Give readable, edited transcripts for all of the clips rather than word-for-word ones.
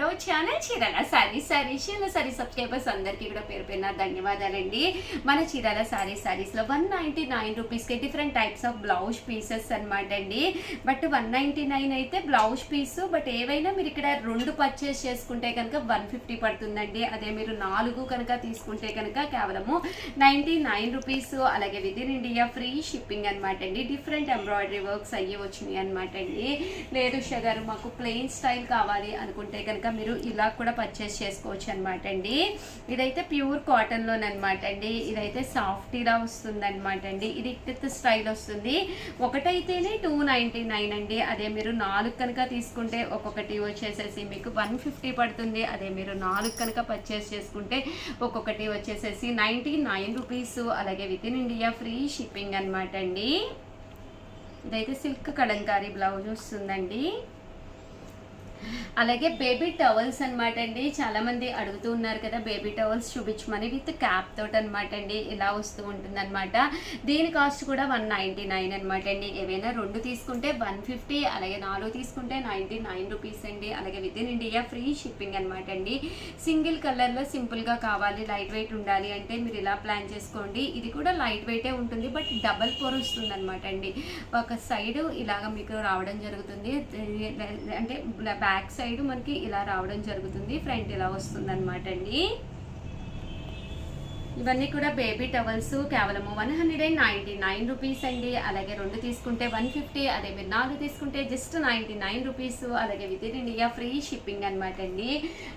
Channel Chirala sorry subscribers అందరికీ కూడా పేరు పేరున ధన్యవాదాలండి. మన చీరాల సారీస్ లో 199 రూపీస్కి different types of blouse pieces అనమాట అండి. బట్ 199 అయితే బ్లౌజ్ పీస్, బట్ ఏవైనా మీరు ఇక్కడ 2 పర్చేస్ చేసుకుంటే కనుక 150 పడుతుందండి. అదే మీరు 4 కనుక తీసుకుంటే కనుక కేవలము 99 రూపీస్. అలాగే within India free shipping అనమాట అండి. డిఫరెంట్ ఎంబ్రాయిడరీ వర్క్స్ అయ్యి వచ్చినాయి అనమాట అండి. లేదు షగారు మాకు ప్లెయిన్ స్టైల్ కావాలి అనుకుంటే కనుక మీరు ఇలా కూడా పర్చేస్ చేసుకోవచ్చు అనమాట అండి. ఇదైతే ప్యూర్ కాటన్ లోనమాట అండి. ఇదైతే సాఫ్ట్ ఇలా వస్తుంది అనమాట అండి. ఇది ఇట్ స్టైల్ వస్తుంది. ఒకటైతేనే 299 అండి. అదే మీరు 4 కనుక తీసుకుంటే ఒక్కొక్కటి వచ్చేసేసి మీకు 150 పడుతుంది. అదే మీరు 4 కనుక పర్చేస్ చేసుకుంటే ఒక్కొక్కటి వచ్చేసేసి 99 రూపీస్. అలాగే within India free shipping అనమాట అండి. ఇదైతే సిల్క్ కలంకారీ బ్లౌజ్ వస్తుందండి. అలాగే బేబీ టవల్స్ అనమాట అండి. చాలా మంది అడుగుతూ ఉన్నారు కదా బేబీ టవల్స్ చూపించమని, విత్ క్యాప్ తోటి అనమాట అండి. ఇలా వస్తూ ఉంటుంది అనమాట. దీని కాస్ట్ కూడా 199 అనమాట అండి. ఏవైనా 2 తీసుకుంటే 150, అలాగే 4 తీసుకుంటే 99 రూపీస్ అండి. అలాగే within India free shipping అనమాట అండి. సింగిల్ కలర్లో సింపుల్గా కావాలి, లైట్ వెయిట్ ఉండాలి అంటే మీరు ఇలా ప్లాన్ చేసుకోండి. ఇది కూడా లైట్ వెయిటే ఉంటుంది, బట్ డబల్ పొర వస్తుంది అనమాట అండి. ఒక సైడ్ ఇలాగ మీకు రావడం జరుగుతుంది, అంటే బ్యాక్ సైడ్ మనకి ఇలా రావడం జరుగుతుంది, ఫ్రంట్ ఇలా వస్తుంది అనమాట అండి. ఇవన్నీ కూడా బేబీ టవల్స్ కేవలము 199 రూపీస్ అండి. అలాగే 2 తీసుకుంటే 150, అదే మీరు 4 తీసుకుంటే జస్ట్ 99 రూపీస్. అలాగే within India free shipping అనమాట అండి.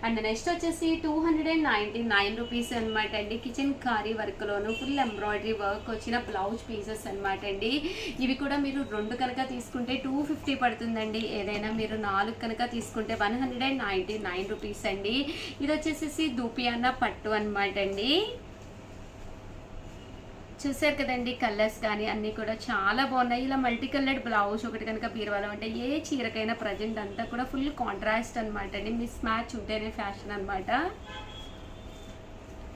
అండ్ నెక్స్ట్ వచ్చేసి 299 రూపీస్ అనమాట అండి. కిచెన్ కారీ వర్క్లోను ఫుల్ ఎంబ్రాయిడరీ వర్క్ వచ్చిన బ్లౌజ్ పీసెస్ అనమాట అండి. ఇవి కూడా మీరు 2 కనుక తీసుకుంటే 250 పడుతుందండి. ఏదైనా మీరు 4 కనుక తీసుకుంటే 199 రూపీస్ అండి. ఇది వచ్చేసి దూపియానా పట్టు అనమాట అండి. చూసారు కదండి, కలర్స్ కానీ అన్నీ కూడా చాలా బాగున్నాయి. ఇలా మల్టీ కలర్డ్ బ్లౌజ్ ఒకటి కనుక బీరువాలో అంటే ఏ చీరకైనా ప్రజెంట్ అంతా కూడా ఫుల్ కాంట్రాస్ట్ అనమాట అండి. మిస్ మ్యాచ్ ఉంటేనే ఫ్యాషన్ అనమాట.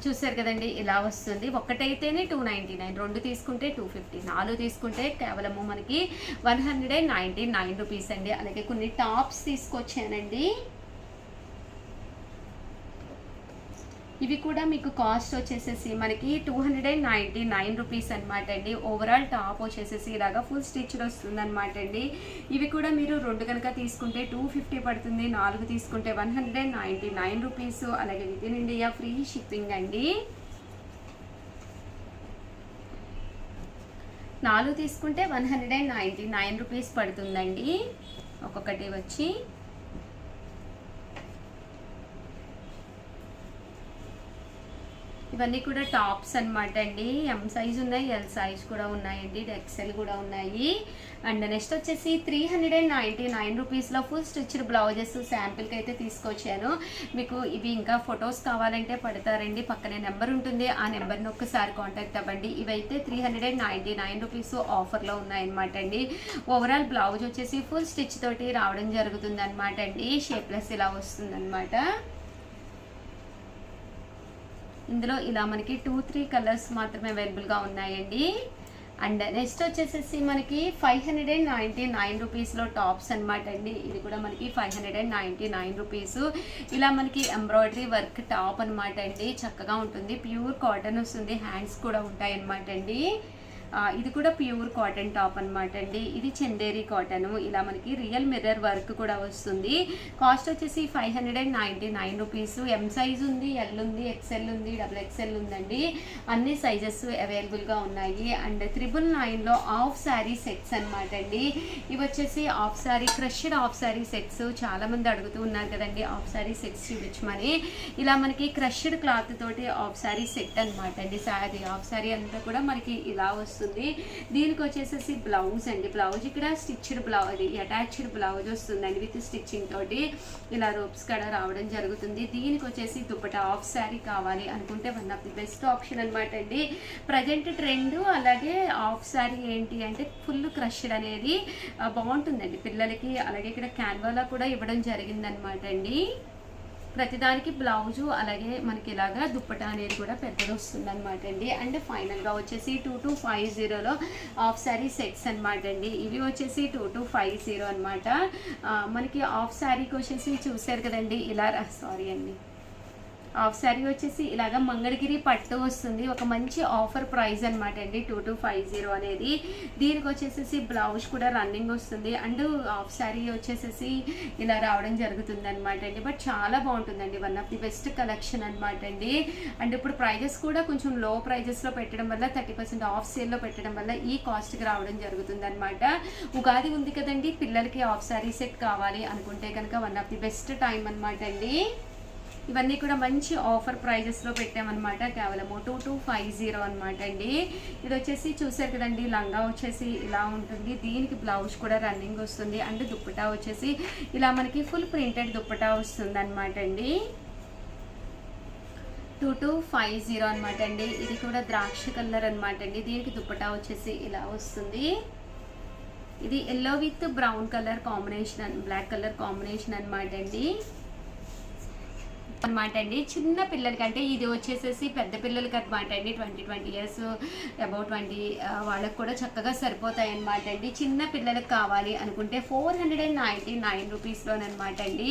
చూసారు కదండి, ఇలా వస్తుంది. ఒకటైతేనే 299, 2 తీసుకుంటే 250, 4 తీసుకుంటే కేవలము మనకి 199 రూపీస్ అండి. అలాగే కొన్ని టాప్స్ తీసుకొచ్చానండి. ఇవి కూడా మీకు కాస్ట్ వచ్చేసేసి మనకి 299 రూపీస్ అనమాట అండి. ఓవరాల్ టాప్ వచ్చేసేసి ఇలాగా ఫుల్ స్టిచ్డ్ వస్తుంది అనమాట అండి. ఇవి కూడా మీరు 2 కనుక తీసుకుంటే 250 పడుతుంది, 4 తీసుకుంటే 199 రూపీస్. అలాగే within India free shipping అండి. 4 తీసుకుంటే 199 రూపీస్ పడుతుందండి. ఒక్కొక్కటి వచ్చి ఇవన్నీ కూడా టాప్స్ అనమాట అండి. ఎం సైజ్ ఉన్నాయి, ఎల్ సైజ్ కూడా ఉన్నాయండి, ఎక్సెల్ కూడా ఉన్నాయి. అండ్ నెక్స్ట్ వచ్చేసి 399 రూపీస్లో ఫుల్ స్టిచ్డ్ బ్లౌజెస్ శాంపిల్కి అయితే తీసుకొచ్చాను. మీకు ఇవి ఇంకా ఫొటోస్ కావాలంటే పడతారండి, పక్కనే నెంబర్ ఉంటుంది, ఆ నెంబర్ని ఒక్కసారి కాంటాక్ట్ అవ్వండి. ఇవైతే 399 రూపీస్ ఆఫర్లో ఉన్నాయన్నమాట అండి. ఓవరాల్ బ్లౌజ్ వచ్చేసి ఫుల్ స్టిచ్ తోటి రావడం జరుగుతుంది అనమాట అండి. షేప్లెస్ ఇలా వస్తుంది అనమాట. ఇందులో ఇలా మనకి 2-3 కలర్స్ మాత్రమే అవైలబుల్గా ఉన్నాయండి. అండ్ నెక్స్ట్ వచ్చేసేసి మనకి 599 రూపీస్లో టాప్స్ అనమాట అండి. ఇది కూడా మనకి 599 రూపీస్. ఇలా మనకి ఎంబ్రాయిడరీ వర్క్ టాప్ అనమాట అండి. చక్కగా ఉంటుంది, ప్యూర్ కాటన్ వస్తుంది, హ్యాండ్స్ కూడా ఉంటాయి అనమాట అండి. ఇది కూడా ప్యూర్ కాటన్ టాప్ అనమాట అండి. ఇది చందేరి కాటన్. ఇలా మనకి రియల్ మిర్రర్ వర్క్ కూడా వస్తుంది. కాస్ట్ వచ్చేసి 599 రూపీస్. ఎం సైజ్ ఉంది, ఎల్ ఉంది, ఎక్సెల్ ఉంది, డబుల్ ఎక్సెల్ ఉందండి. అన్ని సైజెస్ అవైలబుల్గా ఉన్నాయి. అండ్ 999లో ఆఫ్ శారీ సెట్స్ అనమాట అండి. ఇవి వచ్చేసి of sari, crushed of sari sets. చాలామంది అడుగుతూ ఉన్నారు కదండి ఆఫ్ శారీ సెట్స్ చూపించమని. ఇలా మనకి క్రష్డ్ క్లాత్ తోటి ఆఫ్ శారీ సెట్ అనమాట అండి. శారీ ఆఫ్ శారీ అంతా కూడా మనకి ఇలా వస్తుంది. దీనికి వచ్చేసేసి బ్లౌజ్ అండి. బ్లౌజ్ ఇక్కడ స్టిచ్డ్ బ్లౌజ్, అటాచ్డ్ బ్లౌజ్ వస్తుందండి విత్ స్టిచ్చింగ్ తోటి. ఇలా రోప్స్ కూడా రావడం జరుగుతుంది. దీనికి వచ్చేసి దుపట్టా ఆఫ్ శారీ కావాలి అనుకుంటే one of the best option అనమాట అండి. Present trend. అలాగే ఆఫ్ శారీ ఏంటి అంటే ఫుల్ క్రష్డ్ అనేది బాగుంటుందండి పిల్లలకి. అలాగే ఇక్కడ క్యాన్వాలా కూడా ఇవ్వడం జరిగిందనమాట అండి. ప్రతిదానికి బ్లౌజు అలాగే మనకి ఇలాగా దుప్పట అనేది కూడా పెద్దది వస్తుంది అనమాట అండి. అండ్ ఫైనల్గా వచ్చేసి 2250లో హాఫ్ శారీ సెట్స్ అనమాట అండి. ఇవి వచ్చేసి 2250 అనమాట. మనకి హాఫ్ శారీకి వచ్చేసి చూసారు కదండి ఇలా సారీ అండి, హాఫ్ శారీ వచ్చేసి ఇలాగ మంగళగిరి పట్టు వస్తుంది. ఒక మంచి ఆఫర్ ప్రైస్ అనమాట అండి 2250 అనేది. దీనికి వచ్చేసేసి బ్లౌజ్ కూడా రన్నింగ్ వస్తుంది. అండ్ హాఫ్ శారీ వచ్చేసేసి ఇలా రావడం జరుగుతుంది అనమాట అండి. బట్ చాలా బాగుంటుందండి, one of the best collection అనమాట అండి. అండ్ ఇప్పుడు ప్రైజెస్ కూడా కొంచెం లో ప్రైజెస్లో పెట్టడం వల్ల 30% ఆఫ్ సేల్లో పెట్టడం వల్ల ఈ కాస్ట్కి రావడం జరుగుతుంది అనమాట. ఉగాది ఉంది కదండి, పిల్లలకి హాఫ్ శారీ సెట్ కావాలి అనుకుంటే కనుక one of the best time అనమాట అండి. ఇవన్నీ కూడా మంచి ఆఫర్ ప్రైజెస్లో పెట్టామన్నమాట. కేవలం 2250 అనమాట అండి. ఇది వచ్చేసి చూసారు కదండి, లంగా వచ్చేసి ఇలా ఉంటుంది. దీనికి బ్లౌజ్ కూడా రన్నింగ్ వస్తుంది. అండ్ దుప్పటా వచ్చేసి ఇలా మనకి ఫుల్ ప్రింటెడ్ దుప్పటా వస్తుంది అనమాట అండి. 2250 అనమాట అండి. ఇది కూడా ద్రాక్ష కలర్ అనమాట అండి. దీనికి దుప్పటా వచ్చేసి ఇలా వస్తుంది. ఇది yellow with brown colour combination, black colour combination అనమాట అండి. అనమాట అండి. చిన్న పిల్లలకి అంటే ఇది వచ్చేసేసి పెద్ద పిల్లలకి అనమాట అండి. 20 ఇయర్స్ అబౌట్ 20 వాళ్ళకి కూడా చక్కగా సరిపోతాయి అనమాట అండి. చిన్న పిల్లలకు కావాలి అనుకుంటే 499 రూపీస్లోనమాట అండి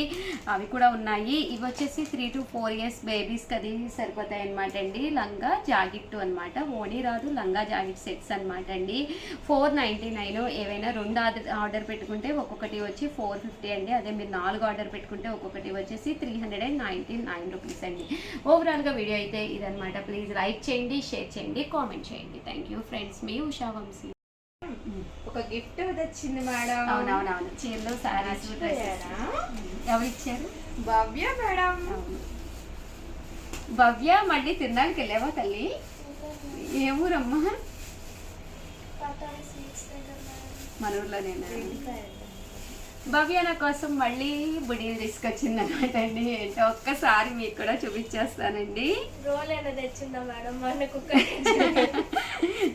అవి కూడా ఉన్నాయి. ఇవి వచ్చేసి 3 to 4 ఇయర్స్ బేబీస్కి అది సరిపోతాయి అనమాట అండి. లంగా జాకెట్ అనమాట, ఓనీ రాదు, లంగా జాకెట్ సెట్స్ అనమాట అండి. 499. ఏవైనా 2 ఆర్డర్ పెట్టుకుంటే ఒక్కొక్కటి వచ్చి 450 అండి. అదే మీరు 4 ఆర్డర్ పెట్టుకుంటే ఒక్కొక్కటి వచ్చేసి 399 రూపీస్ అండి. ఓవరాల్గా వీడియో అయితే ఇదనమాట. ప్లీజ్ లైక్ చేయండి, షేర్ చేయండి, కామెంట్ చేయండి. థ్యాంక్ యూ ఫ్రెండ్స్, మీ ఉషా వంశీ. ఒక గిఫ్ట్ వచ్చింది మేడం. అవునవునవును, చీరలు సారీస్ ఎవరు ఇచ్చారు? భవ్య మేడం. భవ్య, మళ్ళీ తినడానికి వెళ్ళావా తల్లి? ఏ ఊరమ్మా? మన ఊర్లోనేనా? భవ్య నా కోసం మళ్ళీ బుడీలు తీసుకొచ్చింది అనమాట అండి. ఏంటో ఒక్కసారి మీకు కూడా చూపించేస్తానండి. రోల్ అయినా తెచ్చిందా మేడం? మనకు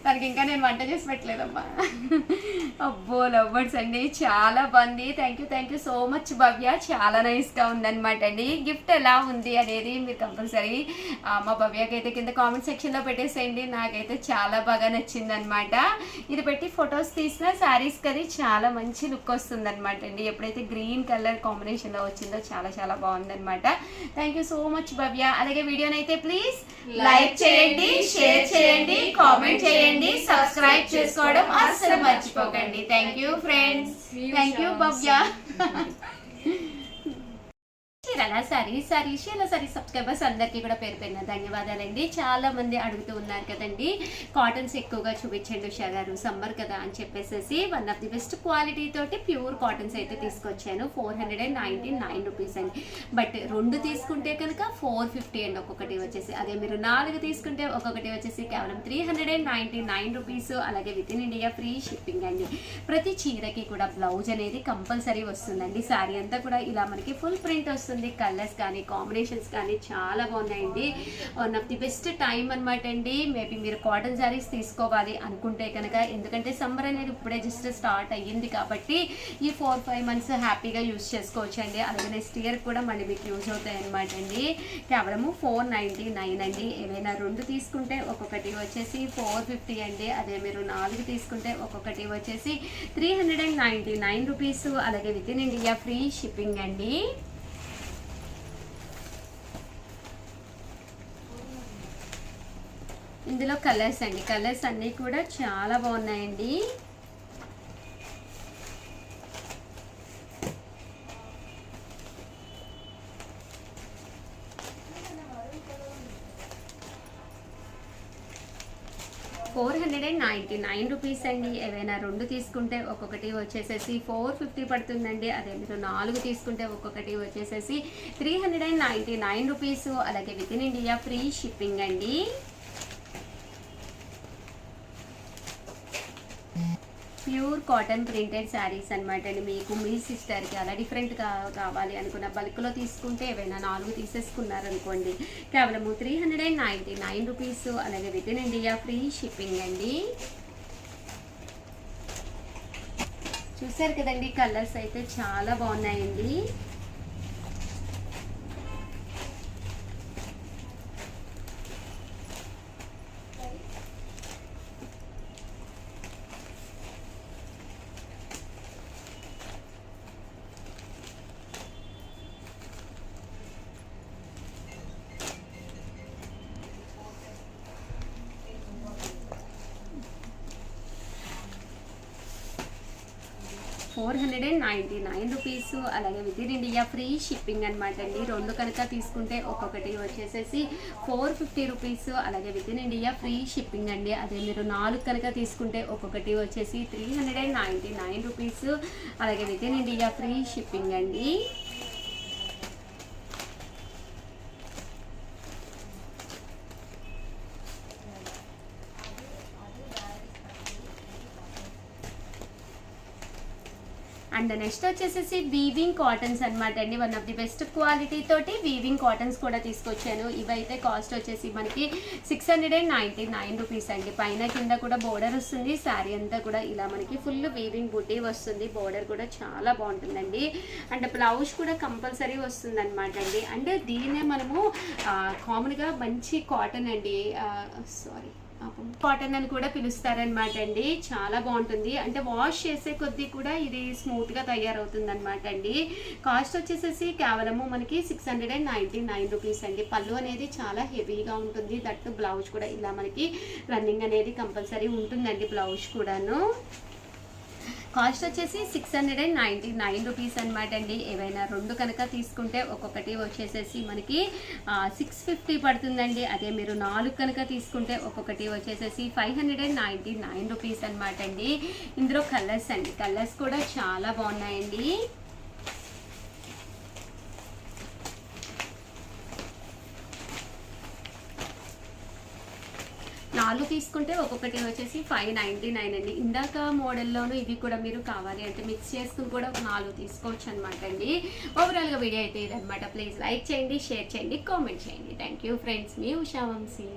తనకి ఇంకా నేను వంట చేసి పెట్టలేదమ్మా. అబ్బో లవ్వర్స్ అండి, చాలా బాగుంది. థ్యాంక్ యూ సో మచ్ భవ్య, చాలా నైస్గా ఉందన్నమాట అండి. గిఫ్ట్ ఎలా ఉంది అనేది మీరు కంపల్సరీ మా భవ్యకి అయితే కింద కామెంట్ సెక్షన్లో పెట్టేసేయండి. నాకైతే చాలా బాగా నచ్చింది అనమాట. ఇది పెట్టి ఫొటోస్ తీసిన శారీస్కి అది చాలా మంచి లుక్ వస్తుంది అనమాట అండి. ఎప్పుడైతే గ్రీన్ కలర్ కాంబినేషన్లో వచ్చిందో చాలా చాలా బాగుందన్నమాట. Thank you so much Bhavya. అలాగే వీడియోనైతే ప్లీజ్ లైక్ చేయండి, షేర్ చేయండి, కామెంట్ చేయండి, సబ్స్క్రైబ్ చేసుకోవడం అస్సలు మర్చిపోకండి. Thank you friends, thank you Bhavya. చీరల సారీ సబ్స్క్రైబర్స్ అందరికీ కూడా పేరు పేరున ధన్యవాదాలండి. చాలా మంది అడుగుతూ ఉన్నారు కదండి, కాటన్స్ ఎక్కువగా చూపించండి ఉషా గారు, సమ్మర్ కదా అని చెప్పేసి one of the best quality తోటి ప్యూర్ కాటన్స్ అయితే తీసుకొచ్చాను. 499 రూపీస్ అండి. బట్ 2 తీసుకుంటే కనుక 450 అండి ఒక్కొక్కటి వచ్చేసి. అదే మీరు 4 తీసుకుంటే ఒక్కొక్కటి వచ్చేసి కేవలం 399 రూపీస్. అలాగే within India free shipping అండి. ప్రతి చీరకి కూడా బ్లౌజ్ అనేది కంపల్సరీ వస్తుందండి. శారీ అంతా కూడా ఇలా మనకి ఫుల్ ప్రింట్ వస్తుంది. కలర్స్ కానీ కాంబినేషన్స్ కానీ చాలా బాగున్నాయండి. One of the best time అనమాట అండి. మేబీ మీరు కాటన్ శారీస్ తీసుకోవాలి అనుకుంటే కనుక, ఎందుకంటే సమ్మర్ అనేది ఇప్పుడే జస్ట్ స్టార్ట్ అయ్యింది కాబట్టి ఈ 4-5 మంత్స్ హ్యాపీగా యూజ్ చేసుకోవచ్చు అండి. అలాగే నెక్స్ట్ ఇయర్ కూడా మళ్ళీ మీకు యూజ్ అవుతాయి అనమాట అండి. కేవలము 499 అండి. ఏవైనా 2 తీసుకుంటే ఒక్కొక్కటి వచ్చేసి 450 అండి. అదే మీరు 4 తీసుకుంటే ఒక్కొక్కటి వచ్చేసి 399 రూపీస్. అలాగే within India free shipping అండి. ఇందులో కలర్స్ అండి, కలర్స్ అన్నీ కూడా చాలా బాగున్నాయండి. $499 రూపీస్ అండి. ఏవైనా 2 తీసుకుంటే ఒక్కొక్కటి వచ్చేసేసి 450 పడుతుందండి. అదే మీరు 4 తీసుకుంటే ఒక్కొక్కటి వచ్చేసేసి 399 రూపీస్. అలాగే within India free shipping అండి. ప్యూర్ కాటన్ ప్రింటెడ్ శారీస్ అనమాట అండి. మీకు మీ సిస్టర్కి అలా డిఫరెంట్గా కావాలి అనుకున్న బల్క్లో తీసుకుంటే ఏవైనా 4 తీసేసుకున్నారనుకోండి కేవలము 399 రూపీస్. అలాగే within India free shipping అండి. చూసారు కదండి, కలర్స్ అయితే చాలా బాగున్నాయండి. 499 రూపీస్. అలాగే within India free shipping అనమాట అండి. రెండు కనుక తీసుకుంటే ఒక్కొక్కటి వచ్చేసేసి 450 రూపీస్. అలాగే within India free shipping అండి. అదే మీరు 4 కనుక తీసుకుంటే ఒక్కొక్కటి వచ్చేసి 399 రూపీస్. అలాగే within India free shipping అండి. అండ్ నెక్స్ట్ వచ్చేసేసి వీవింగ్ కాటన్స్ అనమాట అండి. One of the best quality తోటి వీవింగ్ కాటన్స్ కూడా తీసుకొచ్చాను. ఇవైతే కాస్ట్ వచ్చేసి మనకి 699 రూపీస్ అండి. పైన కింద కూడా బోర్డర్ వస్తుంది. శారీ అంతా కూడా ఇలా మనకి ఫుల్ వీవింగ్ బుటీ వస్తుంది. బోర్డర్ కూడా చాలా బాగుంటుందండి. అండ్ బ్లౌజ్ కూడా కంపల్సరీ వస్తుంది అనమాట అండి. అండ్ దీన్నే మనము కామన్గా మంచి కాటన్ అండి, కాటన్ అని కూడా పిలుస్తారనమాట అండి. చాలా బాగుంటుంది. అంటే వాష్ చేసే కొద్దీ కూడా ఇది స్మూత్గా తయారవుతుంది అనమాట అండి. కాస్ట్ వచ్చేసేసి కేవలము మనకి 699 రూపీస్ అండి. పళ్ళు అనేది చాలా హెవీగా ఉంటుంది. దట్టు బ్లౌజ్ కూడా ఇలా మనకి రన్నింగ్ అనేది కంపల్సరీ ఉంటుందండి. బ్లౌజ్ కూడాను కాస్ట్ వచ్చేసి 699 రూపీస్ అనమాట అండి. ఏవైనా రెండు కనుక తీసుకుంటే ఒక్కొక్కటి వచ్చేసేసి మనకి 650 పడుతుందండి. అదే మీరు 4 కనుక తీసుకుంటే ఒక్కొక్కటి వచ్చేసేసి 599 రూపీస్ అనమాట అండి. ఇందులో కలర్స్ అండి, కలర్స్ కూడా చాలా బాగున్నాయండి. 4 తీసుకుంటే ఒక్కొక్కటి వచ్చేసి 599 అండి. ఇందాక మోడల్లోనూ ఇవి కూడా మీరు కావాలి అంటే మిక్స్ చేసుకుని కూడా 4 తీసుకోవచ్చు అనమాట అండి. ఓవరాల్గా వీడియో అయితే ఇదనమాట. ప్లీజ్ లైక్ చేయండి, షేర్ చేయండి, కామెంట్ చేయండి. Thank you friends. మీ ఉషా వంశీ.